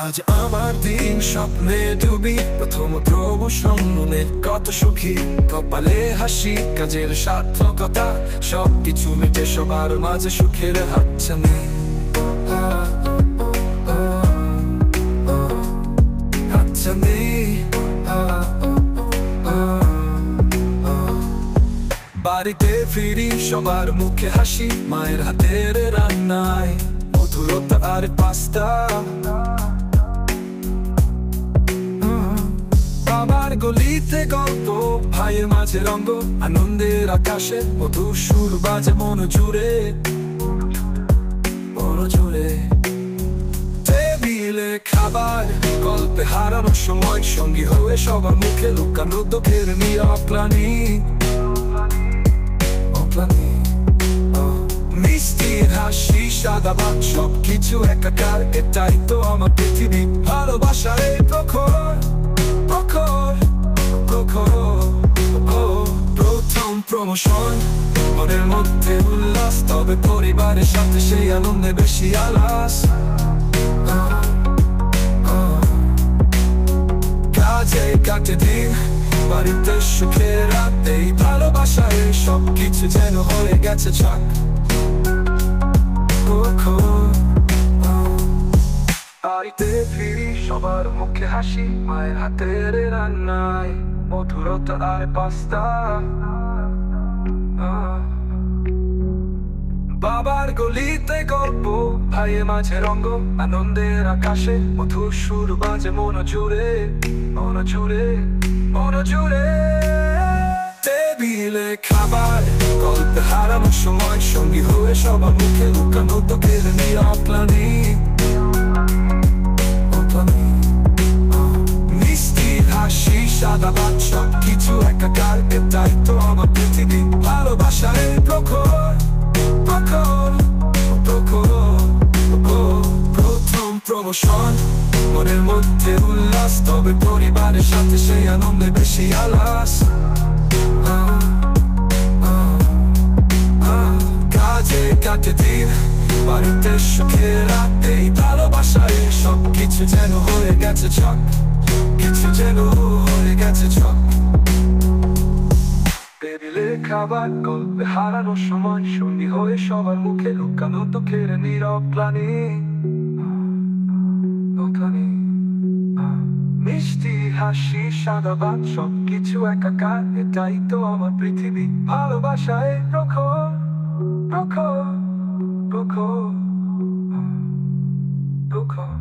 আজ আমার দিন স্বপ্নে ডুবি, প্রথম প্রমোশনে কত সুখী, কপালে হাসি, কাজের সার্থকতা, সবকিছু মিটে সবার মাঝে সুখের হাতছানি। হাতছানি বাড়িতে ফিরি সবার মুখে হাসি, মায়ের হাতের রান্নায় মধুরতা আর পাস্তা। বাবার গলিতে গল্প, ভাইয়ের মাঝে রঙ্গ, আনন্দের আকাশে মধুর সুর বাজে মন জুড়ে, মন জুড়ে। টেবিলে খাবার, গল্পে হারানোর সময় সঙ্গী হয়ে সবার মুখে লুকানো দুঃখের নীরব গ্লানি। মিষ্টির হাসি, সাদা ভাত, সবকিছু একাকার, এটাই তো আমার পৃথিবী। ভালোবাসার এই প্রখর প্রখর প্রখর। প্রথম প্রমোশন, মনের মধ্যে উল্লাস, তবে পরিবারের সাথে সেই আনন্দে বেশি আলাস। কাজে কাটে দিন, বাড়িতে সুখের রাত, এই ভালোবাসায় সবকিছু যেন হয়ে গেছে ছক। বাড়িতে ফিরি সবার মুখে হাসি, মায়ের হাতের রান্নায় মধুরতা আর পাস্তা। বাবার গলিতে গল্প, ভাইয়ের মাঝে রঙ্গ, আনন্দের আকাশে মধুর সুর বাজে মন জুড়ে, মন জুড়ে, মন জুড়ে। টেবিলে খাবার, গল্পে হারানোর সময় সঙ্গী হয়ে সবার মুখে লুকানো দুঃখের নীরব গ্লানি। মিষ্টির হাসি, সাদা ভাত, সবকিছু একাকার, এটাই তো আমার পৃথিবী। ভালোবাসার এই প্রখর প্রখর প্রখর। প্রথম প্রমোশন, মনের মধ্যে উল্লাস, তবে পরিবারের সাথে সেই আনন্দে বেশি আলাস। কাজে কাটে দিন, বাড়িতে সুখের রাত, এই ভালোবাসায় সবকিছু যেন হয়ে গেছে ছক, কিছু যেন হয়ে গেছে ছক। টেবিলে খাবার, গল্পে হারানোর সময় সঙ্গী হয়ে সবার মুখে লুকানো দুঃখের নীরব গ্লানি। মিষ্টি হাসি, সাদা ভাত, সবকিছু একাকার, এটাই তো আমার পৃথিবী। ভালোবাসায় প্রখর প্রখর প্রখর প্রখর।